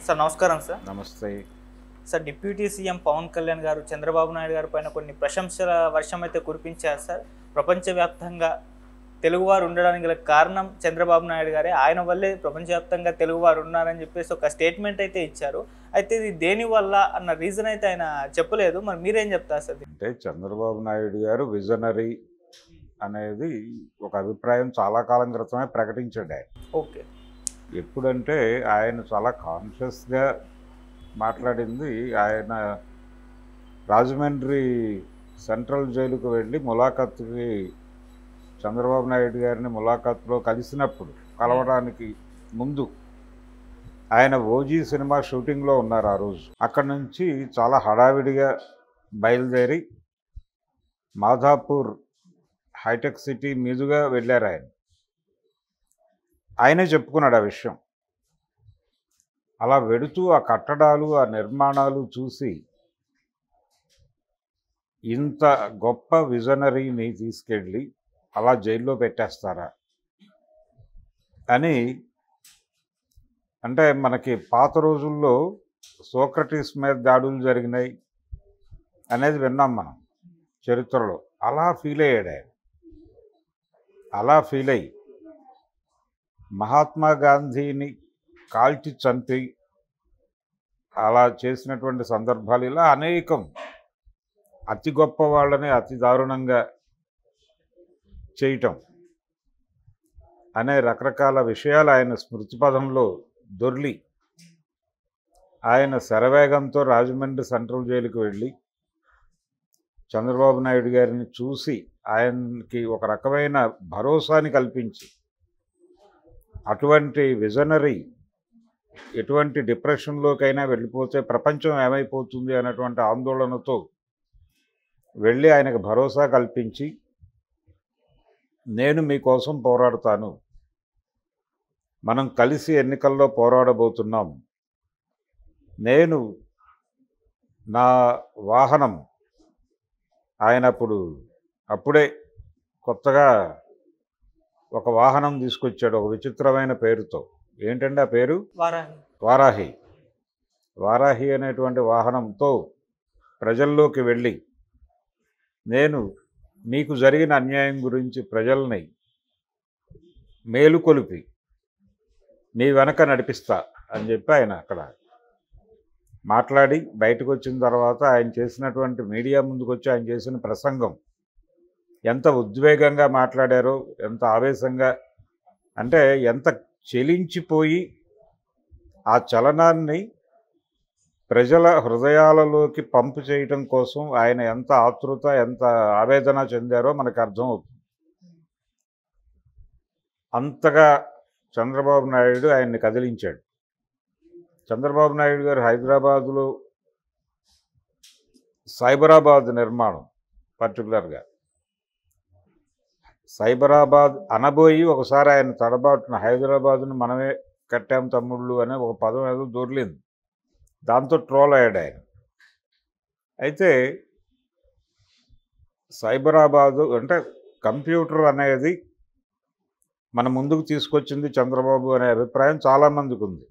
Sir నమస్కారం సార్. నమస్తే. Sir deputy CM Pawan Kalyan గారు చంద్రబాబు నాయుడు గారి పైన కొన్ని ప్రశంసల వర్షం అయితే కురిపించారు సార్. ప్రపంచవ్యాప్తంగా తెలుగువారు ఉండడానికి గల కారణం చంద్రబాబు నాయుడు గారే, ఆయన వల్లే ప్రపంచవ్యాప్తంగా తెలుగువారు ఉన్నారని చెప్పేసి ఒక స్టేట్మెంట్ అయితే ఇచ్చారు. అయితే ఇది దేనివల్ల అన్న రీజన్ అయితే ఆయన చెప్పలేదు. మరి మీరేం చెప్తారు సార్? అంటే చంద్రబాబు నాయుడు గారు విజనరీ అనేది ఒక అభిప్రాయం చాలా కాలం క్రితమే ప్రకటించాడు ఆయన. ఓకే. ఎప్పుడంటే ఆయన చాలా కాన్షియస్గా మాట్లాడింది. ఆయన రాజమండ్రి సెంట్రల్ జైలుకు వెళ్ళి ములాఖత్తుకి చంద్రబాబు నాయుడు గారిని ములాఖత్తులో కలవడానికి ముందు ఆయన ఓజీ సినిమా షూటింగ్లో ఉన్నారు ఆ రోజు. అక్కడి నుంచి చాలా హడావిడిగా బయలుదేరి మాధాపూర్ హైటెక్ సిటీ మీదుగా వెళ్ళారు ఆయన. ఆయనే చెప్పుకున్నాడు ఆ విషయం. అలా వెడుతూ ఆ కట్టడాలు ఆ నిర్మాణాలు చూసి ఇంత గొప్ప విజనరీని తీసుకెళ్ళి అలా జైల్లో పెట్టేస్తారా అని, అంటే మనకి పాత రోజుల్లో సోక్రటీస్ మీద దాడులు జరిగినాయి అనేది విన్నాం మనం చరిత్రలో. అలా ఫీల్ అయ్యాడు ఆయన. అలా ఫీల్ అయ్యి మహాత్మా గాంధీని కాల్చి చంపి అలా చేసినటువంటి సందర్భాలు ఇలా అనేకం. అతి గొప్ప వాళ్ళని అతి దారుణంగా చేయటం అనే రకరకాల విషయాలు ఆయన స్మృతిపథంలో దొర్లి ఆయన శరవేగంతో రాజమండ్రి సెంట్రల్ జైలుకు వెళ్ళి చంద్రబాబు నాయుడు గారిని చూసి ఆయనకి ఒక రకమైన భరోసాని కల్పించి, అటువంటి విజనరీ ఎటువంటి డిప్రెషన్లోకైనా వెళ్ళిపోతే ప్రపంచం ఏమైపోతుంది అనేటువంటి ఆందోళనతో వెళ్ళి ఆయనకు భరోసా కల్పించి, నేను మీకోసం పోరాడుతాను, మనం కలిసి ఎన్నికల్లో పోరాడబోతున్నాం, నేను నా వాహనం, ఆయన అప్పుడే కొత్తగా ఒక వాహనం తీసుకొచ్చాడు ఒక విచిత్రమైన పేరుతో. ఏంటంటే ఆ పేరు వారాహి. వారాహి అనేటువంటి వాహనంతో ప్రజల్లోకి వెళ్ళి, నేను మీకు జరిగిన అన్యాయం గురించి ప్రజల్ని మేలుకొలిపి మీ వెనక నడిపిస్తా అని చెప్పి ఆయన అక్కడ మాట్లాడి బయటకు వచ్చిన తర్వాత ఆయన చేసినటువంటి మీడియా ముందుకు వచ్చి ఆయన చేసిన ప్రసంగం ఎంత ఉద్వేగంగా మాట్లాడారో, ఎంత ఆవేశంగా, అంటే ఎంత చెలించిపోయి ఆ చలనాన్ని ప్రజల హృదయాలలోకి పంపు చేయటం కోసం ఆయన ఎంత ఆతృత ఎంత ఆవేదన చెందారో మనకు అర్థమవుతుంది. అంతగా చంద్రబాబు నాయుడు ఆయన్ని కదిలించాడు. చంద్రబాబు నాయుడు గారు హైదరాబాదులో సైబరాబాద్ నిర్మాణం, పర్టికులర్గా సైబరాబాద్ అనబోయి ఒకసారి ఆయన తడబాటున హైదరాబాదును మనమే కట్టాం తమ్ముళ్ళు అనే ఒక పదం ఏదో దొర్లింది. దాంతో ట్రోల్ అయ్యాడు ఆయన. అయితే సైబరాబాదు అంటే కంప్యూటర్ అనేది మన ముందుకు తీసుకొచ్చింది చంద్రబాబు అనే అభిప్రాయం చాలామందికి ఉంది.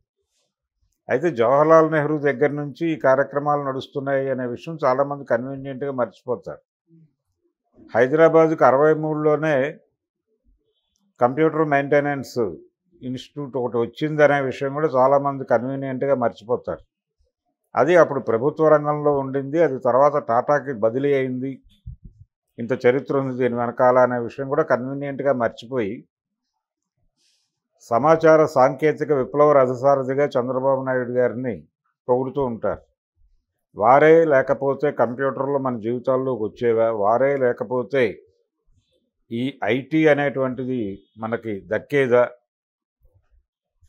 అయితే జవహర్లాల్ నెహ్రూ దగ్గర నుంచి ఈ కార్యక్రమాలు నడుస్తున్నాయి అనే విషయం చాలామంది కన్వీనియంట్గా మర్చిపోతారు. హైదరాబాద్కి 63లోనే కంప్యూటర్ మెయింటెనెన్స్ ఇన్స్టిట్యూట్ ఒకటి వచ్చిందనే విషయం కూడా చాలామంది కన్వీనియంట్గా మర్చిపోతారు. అది అప్పుడు ప్రభుత్వ రంగంలో ఉండింది, అది తర్వాత టాటాకి బదిలీ అయింది, ఇంత చరిత్ర ఉంది దీని వెనకాల అనే విషయం కూడా కన్వీనియంట్గా మర్చిపోయి సమాచార సాంకేతిక విప్లవ రథసారథిగా చంద్రబాబు నాయుడు గారిని పొగుడుతూ ఉంటారు. వారే లేకపోతే కంప్యూటర్లు మన జీవితాల్లోకి వచ్చేవా, వారే లేకపోతే ఈ ఐటీ అనేటువంటిది మనకి దక్కేదా,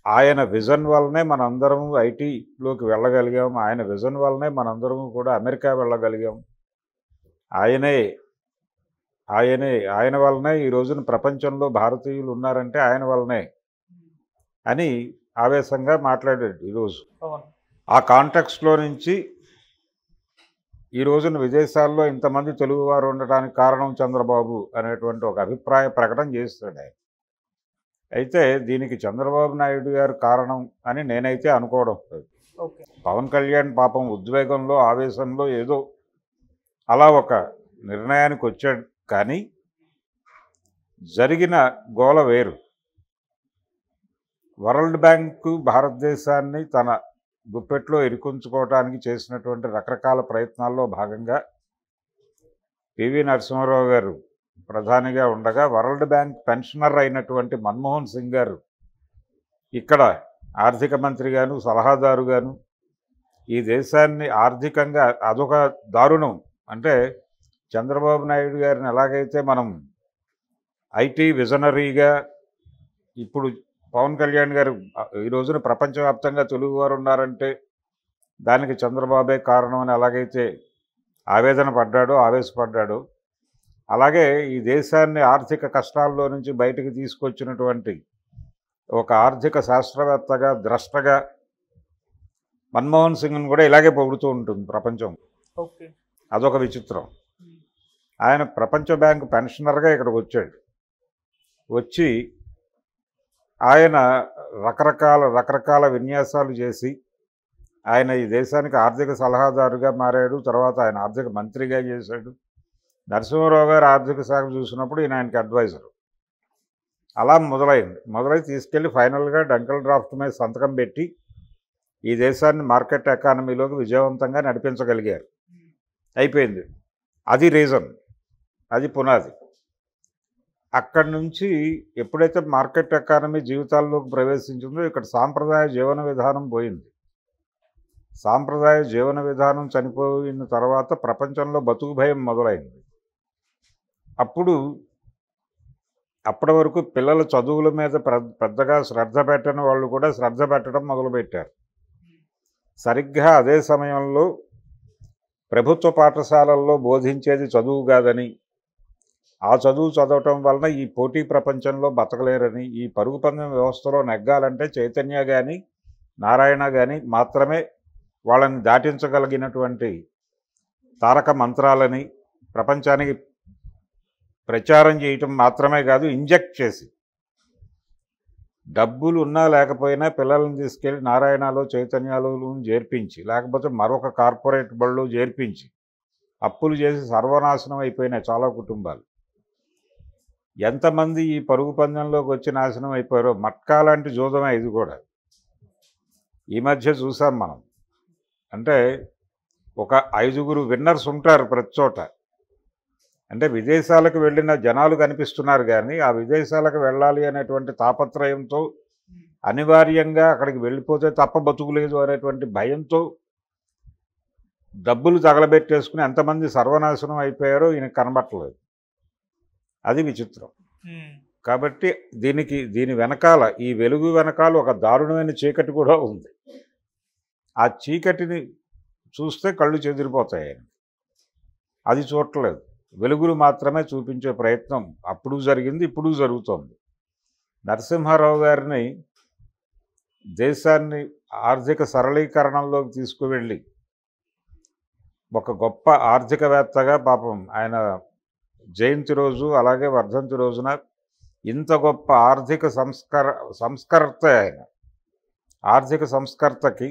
ఆయన విజన్ వల్లనే మనందరము ఐటీలోకి వెళ్ళగలిగాం, ఆయన విజన్ వల్లనే మనందరము కూడా అమెరికా వెళ్ళగలిగాం, ఆయన వల్లనే ఈ రోజున ప్రపంచంలో భారతీయులు ఉన్నారంటే ఆయన వల్లనే అని ఆవేశంగా మాట్లాడాడు ఈరోజు. ఆ కాంటెక్స్ట్లో నుంచి ఈ రోజున విదేశాల్లో ఇంతమంది తెలుగువారు ఉండటానికి కారణం చంద్రబాబు అనేటువంటి ఒక అభిప్రాయ ప్రకటన చేస్తాడు ఆయన. అయితే దీనికి చంద్రబాబు నాయుడు గారు కారణం అని నేనైతే అనుకోవడం లేదు. పవన్ కళ్యాణ్ పాపం ఉద్వేగంలో ఆవేశంలో ఏదో అలా ఒక నిర్ణయానికి వచ్చాడు. కానీ జరిగిన గోల వేరు. వరల్డ్ బ్యాంకు భారతదేశాన్ని తన గుప్పెట్లో ఇరుకుంచుకోవడానికి చేసినటువంటి రకరకాల ప్రయత్నాల్లో భాగంగా పివి నరసింహారావు గారు ప్రధానిగా ఉండగా వరల్డ్ బ్యాంక్ పెన్షనర్ అయినటువంటి మన్మోహన్ సింగ్ గారు ఇక్కడ ఆర్థిక మంత్రిగాను సలహాదారుగాను ఈ దేశాన్ని ఆర్థికంగా అదొక దారుణం. అంటే చంద్రబాబు నాయుడు గారిని ఎలాగైతే మనం ఐటీ విజనరీగా, ఇప్పుడు పవన్ కళ్యాణ్ గారు ఈ రోజున ప్రపంచవ్యాప్తంగా తెలుగువారు ఉన్నారంటే దానికి చంద్రబాబే కారణం అని ఎలాగైతే ఆవేదన పడ్డాడో ఆవేశపడ్డాడో, అలాగే ఈ దేశాన్ని ఆర్థిక కష్టాల్లో నుంచి బయటికి తీసుకొచ్చినటువంటి ఒక ఆర్థిక శాస్త్రవేత్తగా ద్రష్టగా మన్మోహన్ సింగ్ని కూడా ఇలాగే పొగుడుతూ ఉంటుంది ప్రపంచం. ఓకే, అదొక విచిత్రం. ఆయన ప్రపంచ బ్యాంకు పెన్షనర్గా ఇక్కడికి వచ్చాడు. వచ్చి ఆయన రకరకాల విన్యాసాలు చేసి ఆయన ఈ దేశానికి ఆర్థిక సలహాదారుగా మారాడు. తర్వాత ఆయన ఆర్థిక మంత్రిగా చేశాడు. నరసింహారావు గారు ఆర్థిక శాఖ చూసినప్పుడు ఈయన ఆయనకి అడ్వైజరు. అలా మొదలై తీసుకెళ్ళి ఫైనల్గా డంకల్ డ్రాఫ్ట్ మీద సంతకం పెట్టి ఈ దేశాన్ని మార్కెట్ ఎకానమీలోకి విజయవంతంగా నడిపించగలిగారు. అయిపోయింది. అది రీజన్, అది పునాది. అక్కడి నుంచి ఎప్పుడైతే మార్కెట్ ఎకానమీ జీవితాల్లోకి ప్రవేశించిందో ఇక్కడ సాంప్రదాయ జీవన విధానం పోయింది. సాంప్రదాయ జీవన విధానం చనిపోయిన తర్వాత ప్రపంచంలో బతుకు భయం మొదలైంది. అప్పటి వరకు పిల్లల చదువుల మీద పెద్దగా శ్రద్ధ పెట్టని వాళ్ళు కూడా శ్రద్ధ పెట్టడం మొదలుపెట్టారు. సరిగ్గా అదే సమయంలో ప్రభుత్వ పాఠశాలల్లో బోధించేది చదువు కాదని, ఆ చదువు చదవటం వలన ఈ పోటీ ప్రపంచంలో బతకలేరని, ఈ పరుగు పందెం వ్యవస్థలో నెగ్గాలంటే చైతన్య కానీ నారాయణ కానీ మాత్రమే వాళ్ళని దాటించగలిగినటువంటి తారక మంత్రాలని ప్రపంచానికి ప్రచారం చేయటం మాత్రమే కాదు, ఇంజెక్ట్ చేసి డబ్బులు ఉన్నా లేకపోయినా పిల్లల్ని తీసుకెళ్ళి నారాయణలో చైతన్యాలు చేర్పించి, లేకపోతే మరొక కార్పొరేట్ బళ్ళు చేర్పించి అప్పులు చేసి సర్వనాశనం అయిపోయినాయి చాలా కుటుంబాలు. ఎంతమంది ఈ పరుగు పందెంలోకి వచ్చి నాశనం అయిపోయారో. మట్కా లాంటి జూదమే ఇది కూడా. ఈ మధ్య చూసాం మనం. అంటే ఒక 5గురు విన్నర్స్ ఉంటారు ప్రతి చోట. అంటే విదేశాలకు వెళ్ళిన జనాలు కనిపిస్తున్నారు కానీ ఆ విదేశాలకు వెళ్ళాలి అనేటువంటి తాపత్రయంతో అనివార్యంగా అక్కడికి వెళ్ళిపోతే తప్ప బతుకులేదు అనేటువంటి భయంతో డబ్బులు తగలబెట్టేసుకుని ఎంతమంది సర్వనాశనం అయిపోయారో ఈయన కనబట్టలేదు. అది విచిత్రం. కాబట్టి దీని వెనకాల, ఈ వెలుగు వెనకాల ఒక దారుణమైన చీకటి కూడా ఉంది. ఆ చీకటిని చూస్తే కళ్ళు చెదిరిపోతాయి. అది చూడట్లేదు. వెలుగులు మాత్రమే చూపించే ప్రయత్నం అప్పుడు జరిగింది, ఇప్పుడు జరుగుతోంది. నరసింహారావు గారిని దేశాన్ని ఆర్థిక సరళీకరణంలోకి తీసుకువెళ్ళి ఒక గొప్ప ఆర్థికవేత్తగా, పాపం ఆయన జయంతి రోజు అలాగే వర్ధంతి రోజున ఇంత గొప్ప ఆర్థిక సంస్కర్త ఆయన. ఆర్థిక సంస్కర్తకి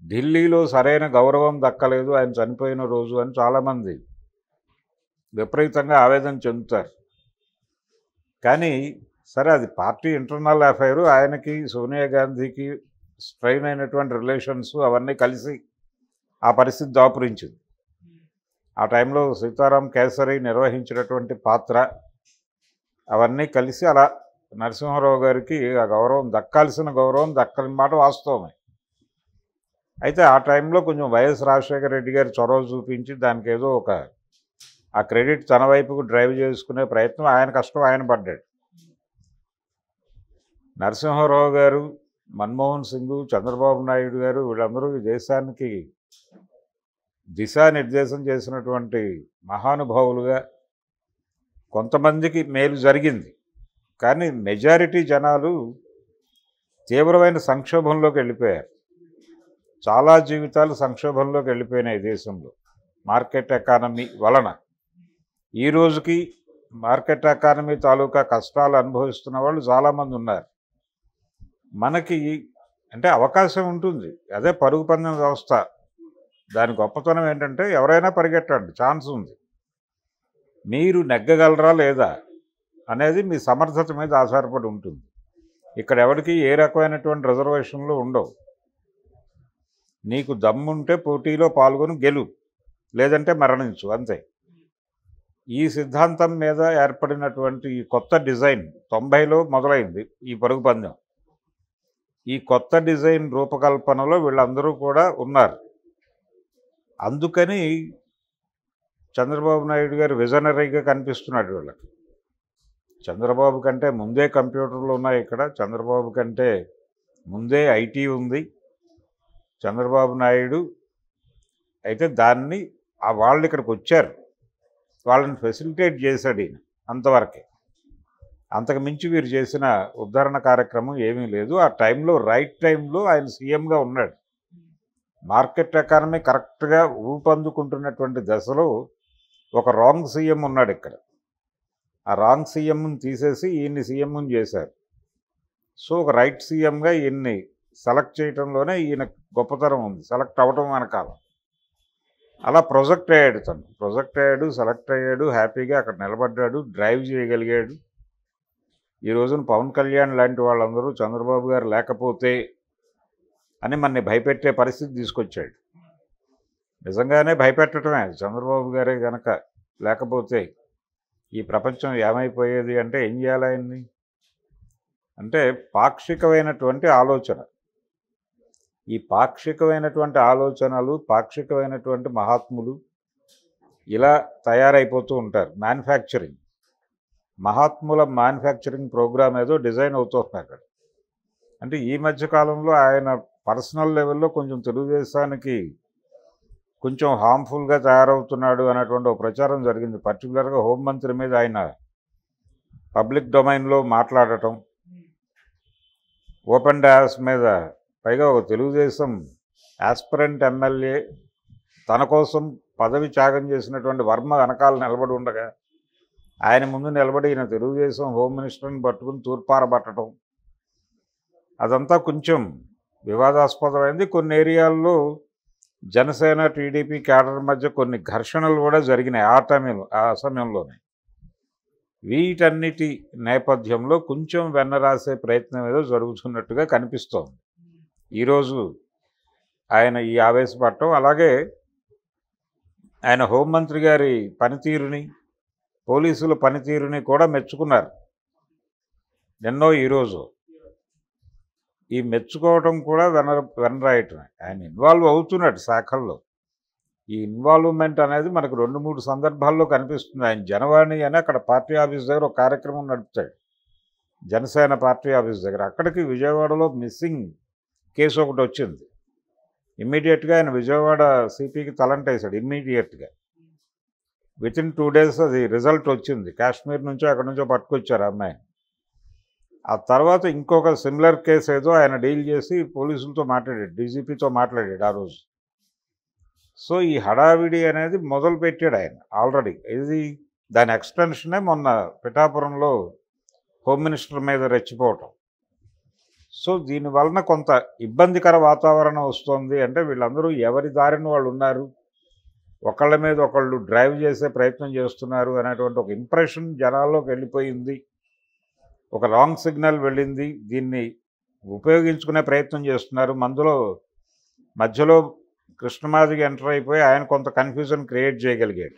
ఢిల్లీలో సరైన గౌరవం దక్కలేదు ఆయన చనిపోయిన రోజు అని చాలామంది విపరీతంగా ఆవేదన చెందుతారు. కానీ సరే, అది పార్టీ ఇంటర్నల్ అఫైరు. ఆయనకి సోనియా గాంధీకి స్ట్రైన్ అయినటువంటి రిలేషన్స్ అవన్నీ కలిసి ఆ పరిస్థితి దాపురించింది. ఆ టైంలో సీతారాం కేసరి నిర్వహించినటువంటి పాత్ర అవన్నీ కలిసి అలా నరసింహారావు గారికి ఆ గౌరవం దక్కాల్సిన గౌరవం దక్కని మాట వాస్తవమే. అయితే ఆ టైంలో కొంచెం వైఎస్ రాజశేఖర రెడ్డి గారు చొరవ చూపించి దానికి ఏదో ఆ క్రెడిట్ తన వైపుకు డ్రైవ్ చేసుకునే ప్రయత్నం, ఆయన కష్టం ఆయన పడ్డాడు. నరసింహారావు గారు, మన్మోహన్ సింగ్, చంద్రబాబు నాయుడు గారు వీళ్ళందరూ ఈ దేశానికి దిశానిర్దేశం చేసినటువంటి మహానుభావులుగా కొంతమందికి మేలు జరిగింది. కానీ మెజారిటీ జనాలు తీవ్రమైన సంక్షోభంలోకి వెళ్ళిపోయారు. చాలా జీవితాలు సంక్షోభంలోకి వెళ్ళిపోయినాయి దేశంలో మార్కెట్ ఎకానమీ వలన. ఈ రోజుకి మార్కెట్ ఎకానమీ తాలూకా కష్టాలు అనుభవిస్తున్న వాళ్ళు చాలామంది ఉన్నారు. మనకి అంటే అవకాశం ఉంటుంది. అదే పరుగు పందెం వ్యవస్థ. దాని గొప్పతనం ఏంటంటే ఎవరైనా పరిగెట్టండి, ఛాన్స్ ఉంది. మీరు నెగ్గగలరా లేదా అనేది మీ సమర్థత మీద ఆధారపడి ఉంటుంది. ఇక్కడ ఎవరికి ఏ రకమైనటువంటి రిజర్వేషన్లు ఉండవు. నీకు దమ్ముంటే పోటీలో పాల్గొని గెలు, లేదంటే మరణించు, అంతే. ఈ సిద్ధాంతం మీద ఏర్పడినటువంటి ఈ కొత్త డిజైన్ 90లో మొదలైంది ఈ పరుగు పందెం. ఈ కొత్త డిజైన్ రూపకల్పనలో వీళ్ళందరూ కూడా ఉన్నారు. అందుకని చంద్రబాబు నాయుడు గారు విజనరీగా కనిపిస్తున్నాడు వీళ్ళకి. చంద్రబాబు కంటే ముందే కంప్యూటర్లు ఉన్నాయి ఇక్కడ, చంద్రబాబు కంటే ముందే ఐటీ ఉంది. చంద్రబాబు నాయుడు అయితే దాన్ని వాళ్ళు ఇక్కడికి వచ్చారు, వాళ్ళని ఫెసిలిటేట్ చేశాడు ఈయన, అంతవరకే. అంతకు మించి వీరు చేసిన ఉద్ధరణ కార్యక్రమం ఏమీ లేదు. ఆ టైంలో రైట్ టైంలో ఆయన సీఎంగా ఉన్నాడు. మార్కెట్ ఎకానమీ కరెక్ట్గా ఊపందుకుంటున్నటువంటి దశలో ఒక రాంగ్ సీఎం ఉన్నాడు ఇక్కడ. ఆ రాంగ్ సీఎంని తీసేసి ఈయన్ని సీఎంని చేశారు. సో ఒక రైట్ సీఎంగా ఈయన్ని సెలెక్ట్ చేయడంలోనే ఈయన గొప్పతనం ఉంది, సెలెక్ట్ అవ్వటం వెనకాల. అలా ప్రొజెక్ట్ అయ్యాడు, తను ప్రొజెక్ట్ అయ్యాడు, సెలెక్ట్ అయ్యాడు, హ్యాపీగా అక్కడ నిలబడ్డాడు, డ్రైవ్ చేయగలిగాడు. ఈ రోజున పవన్ కళ్యాణ్ లాంటి వాళ్ళందరూ చంద్రబాబు గారు లేకపోతే అని మనని భయపెట్టే పరిస్థితి తీసుకొచ్చాడు. నిజంగానే భయపెట్టడమే. చంద్రబాబు గారే గనక లేకపోతే ఈ ప్రపంచం ఏమైపోయేది అంటే ఏం చేయాలి ఆయన్ని? అంటే పాక్షికమైనటువంటి ఆలోచన. ఈ పాక్షికమైనటువంటి ఆలోచనలు, పాక్షికమైనటువంటి మహాత్ములు ఇలా తయారైపోతూ ఉంటారు. మ్యానుఫ్యాక్చరింగ్, మహాత్ముల మ్యానుఫ్యాక్చరింగ్ ప్రోగ్రామ్ ఏదో డిజైన్ అవుతుంది అక్కడ. అంటే ఈ మధ్యకాలంలో ఆయన పర్సనల్ లెవెల్లో కొంచెం తెలుగుదేశానికి కొంచెం హార్మ్ఫుల్గా తయారవుతున్నాడు అనేటువంటి ఒక ప్రచారం జరిగింది. పర్టికులర్గా హోంమంత్రి మీద ఆయన పబ్లిక్ డొమైన్లో మాట్లాడటం, ఓపెన్ డయాస్ మీద, పైగా ఒక తెలుగుదేశం ఆస్పిరెంట్ ఎమ్మెల్యే తన కోసం పదవి త్యాగం చేసినటువంటి వర్మ వెనకాల నిలబడి ఉండగా ఆయన ముందు నిలబడి ఈయన తెలుగుదేశం హోమ్ మినిస్టర్ని పట్టుకుని తూర్పారబట్టడం, అదంతా కొంచెం వివాదాస్పదమైంది. కొన్ని ఏరియాల్లో జనసేన టీడీపీ క్యాడర్ మధ్య కొన్ని ఘర్షణలు కూడా జరిగినాయి ఆ సమయంలోనే. వీటన్నిటి నేపథ్యంలో కొంచెం వెన్నరాసే ప్రయత్నం ఏదో జరుగుతున్నట్టుగా కనిపిస్తోంది. ఈరోజు ఆయన ఈ ఆవేశపడటం, అలాగే ఆయన హోంమంత్రి గారి పనితీరుని, పోలీసుల పనితీరుని కూడా మెచ్చుకున్నారు నిన్నో ఈరోజు. ఈ మెచ్చుకోవటం కూడా వెనరాయటమే. ఆయన ఇన్వాల్వ్ అవుతున్నాడు శాఖల్లో. ఈ ఇన్వాల్వ్మెంట్ అనేది మనకు 2-3 సందర్భాల్లో కనిపిస్తుంది. ఆయన జనవాణి అని అక్కడ పార్టీ ఆఫీస్ దగ్గర ఒక కార్యక్రమం నడుపుతాడు, జనసేన పార్టీ ఆఫీస్ దగ్గర. అక్కడికి విజయవాడలో మిస్సింగ్ కేసు ఒకటి వచ్చింది. ఇమ్మీడియట్గా ఆయన విజయవాడ సిపికి తలంటేశాడు. ఇమ్మీడియట్గా వితిన్ 2 days అది రిజల్ట్ వచ్చింది. కాశ్మీర్ నుంచో అక్కడి నుంచో పట్టుకొచ్చారు ఆ అమ్మాయిని. ఆ తర్వాత ఇంకొక సిమిలర్ కేసు ఏదో ఆయన డీల్ చేసి పోలీసులతో మాట్లాడాడు, డీజీపీతో మాట్లాడాడు ఆ రోజు. సో ఈ హడావిడి అనేది మొదలుపెట్టాడు ఆయన ఆల్రెడీ. ఇది దాని ఎక్స్టెన్షనే మొన్న పిఠాపురంలో హోమ్ మినిస్టర్ మీద రెచ్చిపోవటం. సో దీనివలన కొంత ఇబ్బందికర వాతావరణం వస్తుంది. అంటే వీళ్ళందరూ ఎవరి దారిని వాళ్ళు ఉన్నారు, ఒకళ్ళ మీద ఒకళ్ళు డ్రైవ్ చేసే ప్రయత్నం చేస్తున్నారు అనేటువంటి ఒక ఇంప్రెషన్ జనాల్లోకి వెళ్ళిపోయింది. ఒక రాంగ్ సిగ్నల్ వెళ్ళింది. దీన్ని ఉపయోగించుకునే ప్రయత్నం చేస్తున్నారు. మధ్యలో కృష్ణమాదిగ ఎంటర్ అయిపోయి ఆయన కొంత కన్ఫ్యూజన్ క్రియేట్ చేయగలిగాడు.